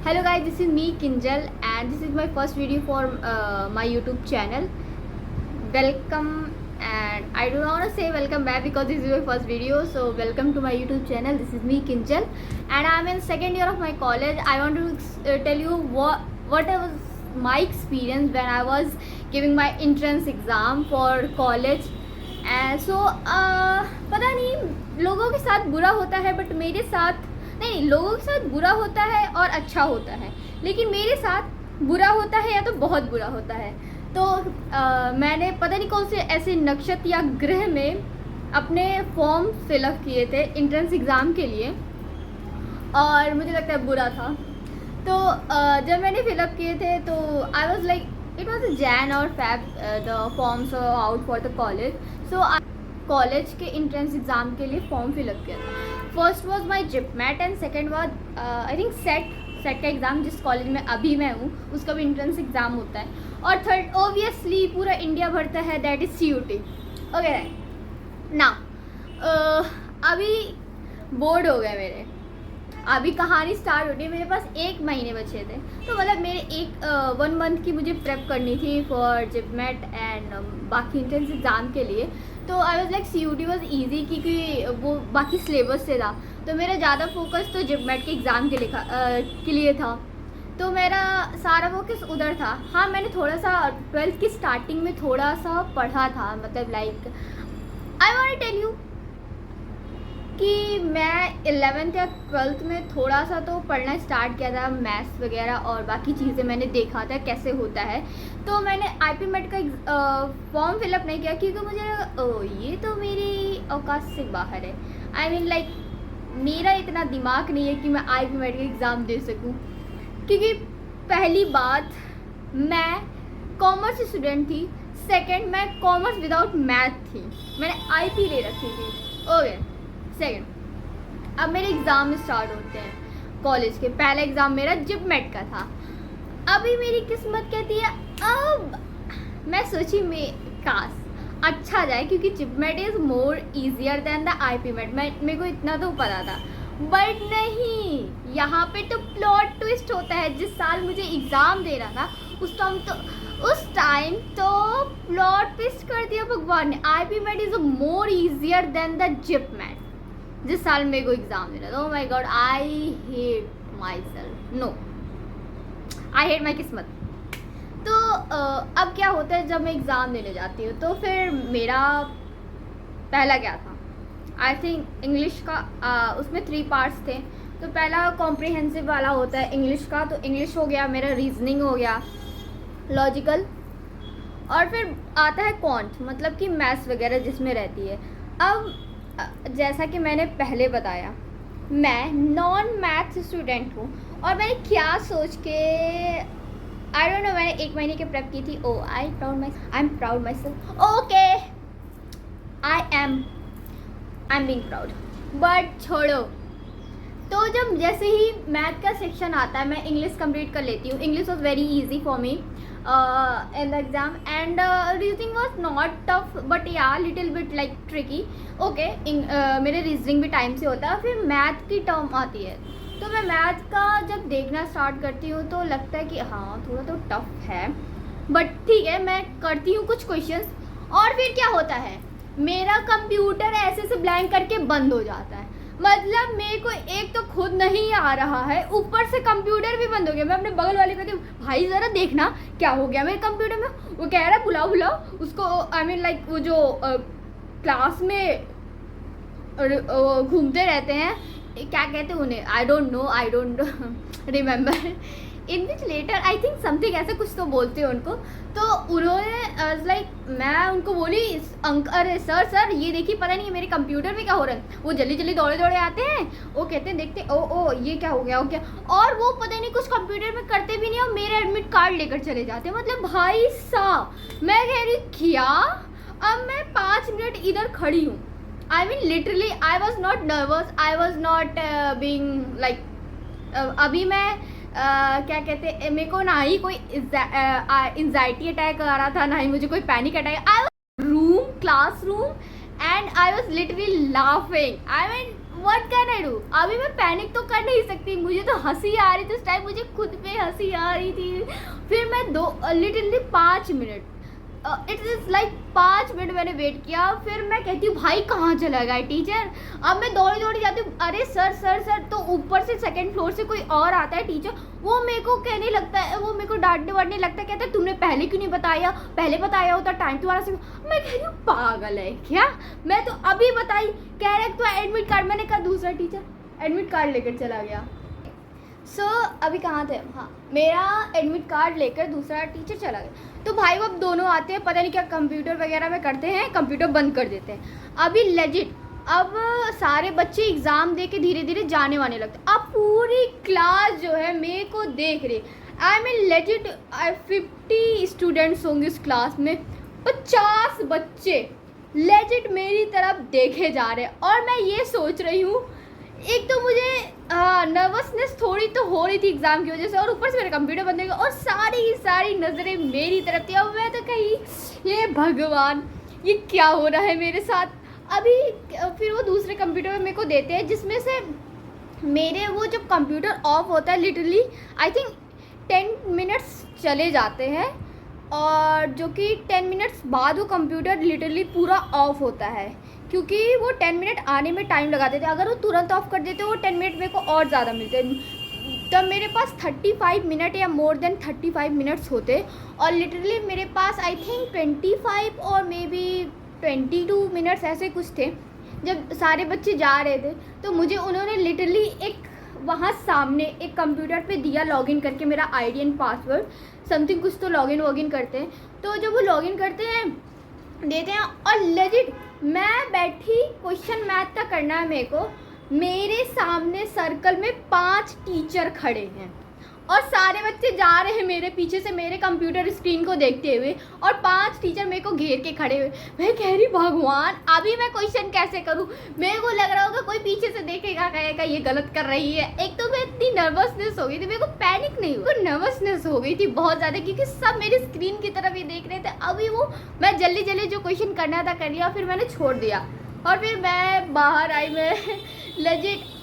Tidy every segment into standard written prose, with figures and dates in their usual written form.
Hello guys, this is me Kinjal and this is my first video for my YouTube channel. Welcome, and I don't want to say welcome back because this is my first video. So welcome to my YouTube channel. This is me Kinjal and I'm in second year of my college. I want to tell you what was my experience when I was giving my entrance exam for college. And so पता नहीं लोगों के साथ बुरा होता है but मेरे साथ नहीं, लोगों के साथ बुरा होता है और अच्छा होता है, लेकिन मेरे साथ बुरा होता है या तो बहुत बुरा होता है। तो मैंने पता नहीं कौन से ऐसे नक्षत्र या ग्रह में अपने फॉर्म फिलअप किए थे एंट्रेंस एग्ज़ाम के लिए और मुझे लगता है बुरा था। तो जब मैंने फिलअप किए थे तो I was like it was जैन और फैब the forms out for the college. So college के एंट्रेंस एग्ज़ाम के लिए फॉर्म फिलअप किया था। First was my JIPMAT and second was I think CET का एग्ज़ाम जिस कॉलेज में अभी मैं हूँ उसका भी एंट्रेंस एग्ज़ाम होता है। और थर्ड ऑब्वियसली पूरा इंडिया भरता है, that is CUT। Okay right ना, अभी बोर्ड हो गए मेरे, अभी कहानी स्टार्ट होती है। मेरे पास 1 महीने बचे थे, तो मतलब मेरे 1 मंथ की मुझे प्रेप करनी थी फॉर जिपमेट एंड बाकी एंट्रेंस एग्ज़ाम के लिए। तो I was like CUT was easy क्योंकि वो बाकी सिलेबस से था, तो मेरा ज़्यादा फोकस तो जिपमेट के एग्ज़ाम के लिए था। तो मेरा सारा फोकस उधर था। हाँ, मैंने थोड़ा सा 12th की स्टार्टिंग में थोड़ा सा पढ़ा था, मतलब like I want tell you कि मैं 11th या 12th में थोड़ा सा तो पढ़ना स्टार्ट किया था, मैथ्स वगैरह और बाकी चीज़ें मैंने देखा था कैसे होता है। तो मैंने IP MET का फॉर्म फिलअप नहीं किया क्योंकि मुझे ये तो मेरी औकात से बाहर है। आई मीन लाइक मेरा इतना दिमाग नहीं है कि मैं IP MET का एग्ज़ाम दे सकूं, क्योंकि पहली बात मैं कॉमर्स स्टूडेंट थी, सेकेंड मैं कॉमर्स विदाउट मैथ थी, मैंने IP ले रखी थी। ओके सेकेंड, अब मेरे एग्ज़ाम स्टार्ट होते हैं कॉलेज के। पहला एग्ज़ाम मेरा जिपमेट का था। अभी मेरी किस्मत कहती है, अब मैं सोची मैं काश अच्छा जाए क्योंकि JIPMAT is more easier than the IP MET। मेरे को इतना तो पता था, बट नहीं, यहाँ पे तो प्लॉट ट्विस्ट होता है। जिस साल मुझे एग्ज़ाम देना था उस टाइम तो प्लॉट ट्विस्ट कर दिया भगवान ने। IP MET is more easier than the JIPMAT जिस साल मेरे को एग्ज़ाम देना था। Oh my god, I hate myself, no I hate my किस्मत। तो अब क्या होता है जब मैं एग्ज़ाम देने जाती हूँ तो फिर मेरा पहला क्या था, आई थिंक इंग्लिश का, उसमें 3 पार्ट्स थे। तो पहला कॉम्प्रिहेंसिव वाला होता है इंग्लिश का, तो इंग्लिश हो गया मेरा, रीजनिंग हो गया, लॉजिकल, और फिर आता है क्वांट, मतलब कि मैथ्स वगैरह जिसमें रहती है। अब जैसा कि मैंने पहले बताया, मैं नॉन मैथ स्टूडेंट हूँ और मैंने क्या सोच के आई डोंट नो, मैंने 1 महीने की प्रेप की थी। I am proud my self. Okay, I am being proud, but छोड़ो। तो जब जैसे ही मैथ का सेक्शन आता है मैं इंग्लिश कंप्लीट कर लेती हूँ। English was very easy for me in the exam and reasoning was not tough but yeah little bit like tricky. okay, मेरे रीजनिंग भी टाइम से होता है। फिर मैथ की टर्म आती है तो मैं मैथ का जब देखना स्टार्ट करती हूँ तो लगता है कि हाँ थोड़ा तो टफ है, बट ठीक है, मैं करती हूँ कुछ क्वेश्चंस। और फिर क्या होता है, मेरा कंप्यूटर ऐसे से ब्लैंक करके बंद हो जाता है। मतलब मेरे को एक तो खुद नहीं आ रहा है, ऊपर से कंप्यूटर भी बंद हो गया। मैं अपने बगल वाले को कहती हूँ, भाई ज़रा देखना क्या हो गया मेरे कंप्यूटर में। वो कह रहा है बुलाओ उसको। आई मीन लाइक वो जो क्लास में घूमते रहते हैं, क्या कहते हैं उन्हें, I don't remember in which letter, I think something ऐसे कुछ तो बोलते हैं उनको। तो उन्होंने लाइक मैं उनको बोली, अरे सर ये देखिए, पता नहीं मेरे कंप्यूटर में क्या हो रहा है। वो जल्दी दौड़े आते हैं, वो कहते हैं देखते, ओ ये क्या हो गया, और वो पता नहीं कुछ कंप्यूटर में करते भी नहीं और मेरे एडमिट कार्ड लेकर चले जाते हैं। मतलब भाई साहब, मैं कह रही क्या, अब मैं 5 मिनट इधर खड़ी हूँ। I mean literally I was not nervous, I was not being like, अभी मैं क्या कहते हैं, मेरे को ना ही कोई एंजाइटी अटैक आ रहा था, ना ही मुझे कोई panic attack. I was classroom and I was literally laughing. I mean what can I do? अभी मैं पैनिक तो कर नहीं सकती, मुझे तो हंसी आ रही थी उस टाइम, मुझे खुद पे हंसी आ रही थी। फिर मैं literally 5 minute, it is like 5 minute मैंने वेट किया। फिर मैं कहती हूँ भाई कहाँ चला गया टीचर? अब मैं दौड़ी दौड़ी जाती हूँ, अरे सर सर सर, तो ऊपर से सेकंड फ्लोर से कोई और आता है टीचर, वो मेरे को कहने लगता है, वो मेरे को डांटने वाटने लगता है, कहता है तुमने पहले क्यों नहीं बताया, पहले बताया होता टाइम तुम्हारा से। मैं कह रही हूँ पागल है क्या, मैं तो अभी बताई, कह रहे तो एडमिट कार्ड, मैंने कहा दूसरा टीचर एडमिट कार्ड लेकर चला गया। अभी कहाँ थे? हाँ, मेरा एडमिट कार्ड लेकर दूसरा टीचर चला गया। तो भाई वो अब दोनों आते हैं, पता नहीं क्या कंप्यूटर वगैरह में करते हैं, कंप्यूटर बंद कर देते हैं। अभी लेजिट अब सारे बच्चे एग्ज़ाम दे के धीरे धीरे जाने वाने लगते, अब पूरी क्लास जो है मेरे को देख रही। आई मीन लेजिट 50 स्टूडेंट्स होंगे उस क्लास में, 50 बच्चे लेजिट मेरी तरफ देखे जा रहे हैं। और मैं ये सोच रही हूँ, एक तो मुझे नर्वसनेस थोड़ी तो हो रही थी एग्ज़ाम की वजह से, और ऊपर से मेरा कंप्यूटर बंद हो गया और सारी नज़रें मेरी तरफ थी। अब मैं तो कहीं ये भगवान ये क्या हो रहा है मेरे साथ। अभी फिर वो दूसरे कंप्यूटर में मेरे को देते हैं, जिसमें से मेरे वो जब कंप्यूटर ऑफ होता है लिटरली आई थिंक 10 मिनट्स चले जाते हैं, और जो कि 10 मिनट्स बाद वो कंप्यूटर लिटरली पूरा ऑफ होता है, क्योंकि वो 10 मिनट आने में टाइम लगाते थे। अगर वो तुरंत ऑफ कर देते वो 10 मिनट मेरे को और ज़्यादा मिलते। तब मेरे पास 35 मिनट या मोर देन 35 मिनट्स होते, और लिटरली मेरे पास आई थिंक 25 और मे बी 22 मिनट्स ऐसे कुछ थे। जब सारे बच्चे जा रहे थे तो मुझे उन्होंने लिटरली एक वहाँ सामने एक कंप्यूटर पे दिया लॉगिन करके मेरा आईडी एंड पासवर्ड समथिंग कुछ, तो लॉगिन वॉगिन करते हैं। तो जब वो लॉगिन करते हैं देते हैं, और लेजिट मैं बैठी, क्वेश्चन मैथ का करना है मेरे को, मेरे सामने सर्कल में 5 टीचर खड़े हैं और सारे बच्चे जा रहे हैं मेरे पीछे से मेरे कंप्यूटर स्क्रीन को देखते हुए, और 5 टीचर मेरे को घेर के खड़े हुए। मैं कह रही भगवान अभी मैं क्वेश्चन कैसे करूं? मेरे को लग रहा होगा कोई पीछे से देखेगा, कहेगा ये गलत कर रही है। एक तो मैं इतनी नर्वसनेस हो गई थी, मेरे को पैनिक नहीं हुआ, नर्वसनेस हो गई थी बहुत ज़्यादा, क्योंकि सब मेरी स्क्रीन की तरफ ही देख रहे थे। अभी वो मैं जल्दी जल्दी जो क्वेश्चन करना था कर लिया, फिर मैंने छोड़ दिया, और फिर मैं बाहर आई। मैं लेजिट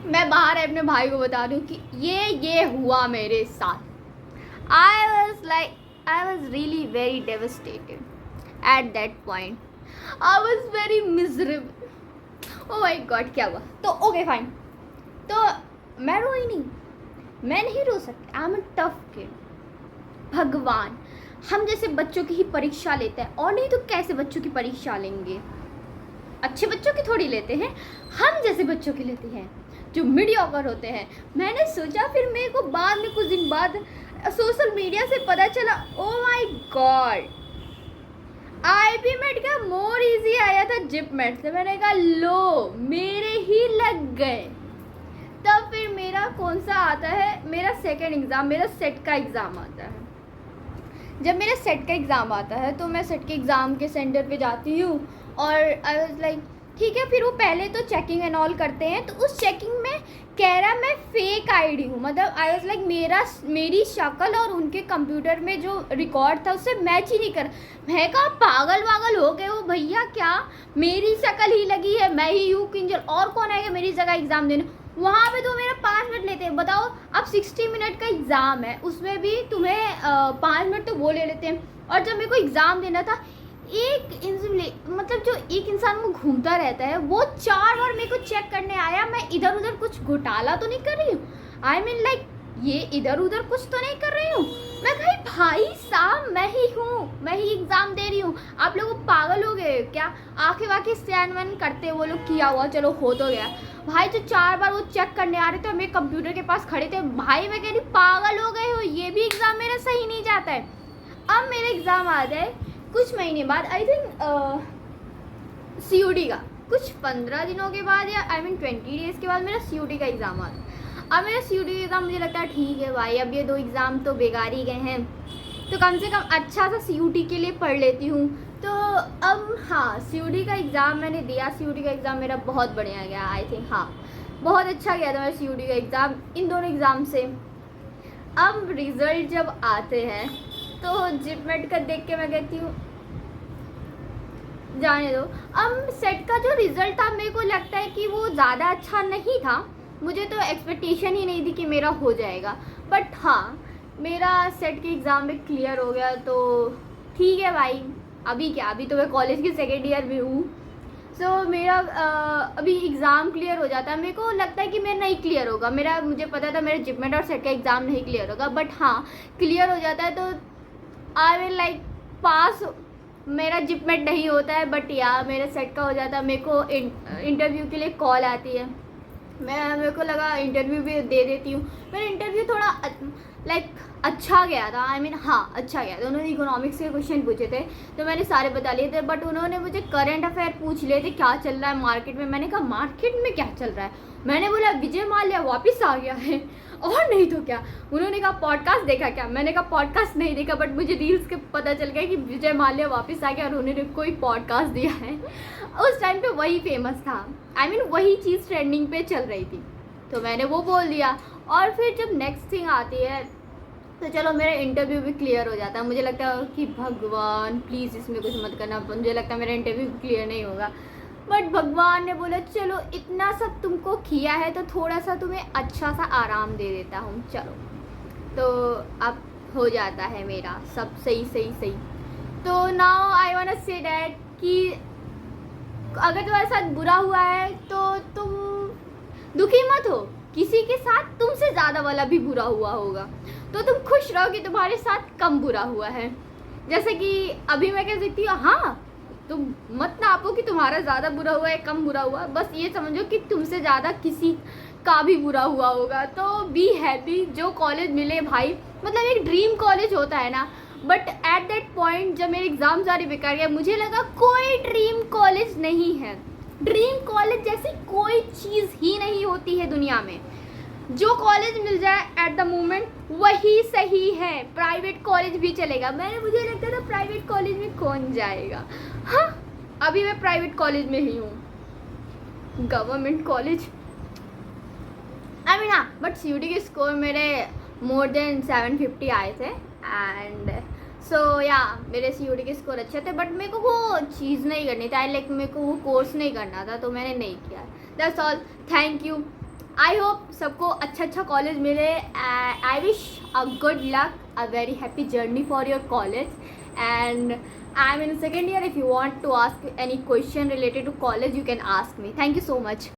मैं बाहर अपने भाई को बता रही हूँ कि ये हुआ मेरे साथ। I was really very devastated at that point, I was very miserable. Oh my god क्या हुआ? तो ओके फाइन, तो मैं रोई नहीं, मैं नहीं रो सकती, I am a tough kid. भगवान हम जैसे बच्चों की ही परीक्षा लेते हैं, और नहीं तो कैसे बच्चों की परीक्षा लेंगे? अच्छे बच्चों की थोड़ी लेते हैं, हम जैसे बच्चों की लेते हैं जो मीडियोकर होते हैं। मैंने सोचा, फिर मेरे को बाद में कुछ दिन बाद सोशल मीडिया से पता चला, oh my god IPMAT का मोर इजी आया था जिप मेट से। मैंने कहा लो मेरे ही लग गए। तब फिर मेरा कौन सा आता है, मेरा सेकंड एग्ज़ाम, मेरा सेट का एग्ज़ाम आता है। जब मेरा सेट का एग्ज़ाम आता है तो मैं सेट के एग्ज़ाम के सेंटर पे जाती हूँ, और आई वाज लाइक ठीक है। फिर वो पहले तो चेकिंग एंड ऑल करते हैं, तो उस चेकिंग में कह रहा मैं फेक आईडी हूँ, मतलब आई वाज लाइक मेरी शक्ल और उनके कंप्यूटर में जो रिकॉर्ड था उससे मैच ही नहीं कर। मैं कहा पागल वागल हो गए हो भैया, क्या मेरी शक्ल ही लगी है, मैं ही हूँ किंजल, और कौन आएगा मेरी जगह एग्ज़ाम देने? वहाँ पे तो मेरा 5 मिनट लेते हैं। बताओ अब 60 मिनट का एग्ज़ाम है, उसमें भी तुम्हें 5 मिनट तो वो ले लेते हैं। और जब मेरे को एग्ज़ाम देना था, मतलब जो एक इंसान वो घूमता रहता है वो 4 बार मेरे को चेक करने आया, मैं इधर उधर कुछ घोटाला तो नहीं कर रही हूँ, आई मीन लाइक ये इधर उधर कुछ तो नहीं कर रही हूँ। मैं कही भाई साहब मैं ही हूँ, मैं ही एग्ज़ाम दे रही हूँ, आप लोग पागल हो गए क्या? आंखें वाखें स्टैंड वैन करते वो लोग, किया हुआ चलो हो तो गया। भाई जो 4 बार वो चेक करने आ रहे थे, मेरे कंप्यूटर के पास खड़े थे, भाई मैं कह रही पागल हो गए हो, ये भी एग्ज़ाम मेरा सही नहीं जाता है। अब मेरा एग्ज़ाम आ जाए कुछ महीने बाद, आई थिंक COD का कुछ 15 दिनों के बाद, या आई मीन 20 डेज़ के बाद मेरा COD का एग्ज़ाम आता है। अब मेरा COD का एग्ज़ाम मुझे लगता है ठीक है भाई, अब ये 2 एग्ज़ाम तो बेकार ही गए हैं, तो कम से कम अच्छा सा COD के लिए पढ़ लेती हूँ। तो अब हाँ COD का एग्ज़ाम मैंने दिया, COD का एग्ज़ाम मेरा बहुत बढ़िया गया, आई थिंक हाँ बहुत अच्छा गया था मेरा COD का एग्ज़ाम इन दोनों एग्ज़ाम से। अब रिज़ल्ट जब आते हैं तो जिपमेट का देख के मैं कहती हूँ जाने दो। अब सेट का जो रिज़ल्ट था मेरे को लगता है कि वो ज़्यादा अच्छा नहीं था, मुझे तो एक्सपेक्टेशन ही नहीं थी कि मेरा हो जाएगा। बट हाँ, मेरा सेट के एग्ज़ाम में क्लियर हो गया तो ठीक है भाई। अभी क्या, अभी तो मैं कॉलेज के सेकेंड ईयर में हूँ। सो मेरा अभी एग्ज़ाम क्लियर हो जाता है, मेरे को लगता है कि मेरा नहीं क्लियर होगा, मेरा मुझे पता था मेरा जिपमेट और सेट का एग्ज़ाम नहीं क्लियर होगा, बट हाँ क्लियर हो जाता है तो आई विल लाइक पास। मेरा जिपमेट नहीं होता है बट या मेरा सेट का हो जाता है। मेरे को इंटरव्यू के लिए कॉल आती है, मेरे को लगा इंटरव्यू भी दे देती हूँ। मेरा इंटरव्यू थोड़ा लाइक अच्छा गया था, आई मीन हाँ अच्छा गया था। उन्होंने इकोनॉमिक्स के क्वेश्चन पूछे थे तो मैंने सारे बता लिए थे, बट उन्होंने मुझे करंट अफेयर पूछ लिए थे क्या चल रहा है मार्केट में। मैंने कहा मार्केट में क्या चल रहा है, मैंने बोला विजय माल्या वापस आ गया है, और नहीं तो क्या। उन्होंने कहा पॉडकास्ट देखा क्या, मैंने कहा पॉडकास्ट नहीं देखा, बट मुझे रील्स के पता चल गया कि विजय माल्या वापस आ गया और उन्होंने कोई पॉडकास्ट दिया है। उस टाइम पे वही फेमस था, आई मीन वही चीज़ ट्रेंडिंग पे चल रही थी, तो मैंने वो बोल दिया। और फिर जब नेक्स्ट थिंग आती है तो चलो मेरा इंटरव्यू भी क्लियर हो जाता है। मुझे लगता है कि भगवान प्लीज़ इसमें कुछ मत करना, मुझे लगता है मेरा इंटरव्यू क्लियर नहीं होगा, बट भगवान ने बोला चलो इतना सब तुमको किया है तो थोड़ा सा तुम्हें अच्छा सा आराम दे देता हूँ, चलो। तो अब हो जाता है मेरा सब सही। तो now I want to say that कि अगर तुम्हारे साथ बुरा हुआ है तो तुम दुखी मत हो, किसी के साथ तुमसे ज़्यादा वाला भी बुरा हुआ होगा तो तुम खुश रहो कि तुम्हारे साथ कम बुरा हुआ है। जैसे कि अभी मैं कह सकती हूँ हाँ, तुम मत नापो कि तुम्हारा ज़्यादा बुरा हुआ है कम बुरा हुआ, बस ये समझो कि तुमसे ज़्यादा किसी का भी बुरा हुआ होगा। तो बी हैप्पी, जो कॉलेज मिले भाई, मतलब एक ड्रीम कॉलेज होता है ना, बट एट दैट पॉइंट जब मेरे एग्ज़ाम सारे बेकार गया मुझे लगा कोई ड्रीम कॉलेज नहीं है। ड्रीम कॉलेज जैसी कोई चीज़ ही नहीं होती है दुनिया में। जो कॉलेज मिल जाए एट द मोमेंट वही सही है, प्राइवेट कॉलेज भी चलेगा। मुझे लगता था प्राइवेट कॉलेज में कौन जाएगा, हाँ अभी मैं प्राइवेट कॉलेज में ही हूँ, गवर्नमेंट कॉलेज आई मीन हाँ, बट सीयूटी के स्कोर मेरे मोर देन 750 आए थे एंड सो या मेरे सीयूटी के स्कोर अच्छे थे, बट मेरे को वो चीज़ नहीं करनी थी, लाइक मेरे को वो कोर्स नहीं करना था तो मैंने नहीं किया। That's all, thank you. I hope सबको अच्छा कॉलेज मिले। I wish a good luck, a very happy journey for your college and I am in second year. If you want to ask any question related to college you can ask me. Thank you so much.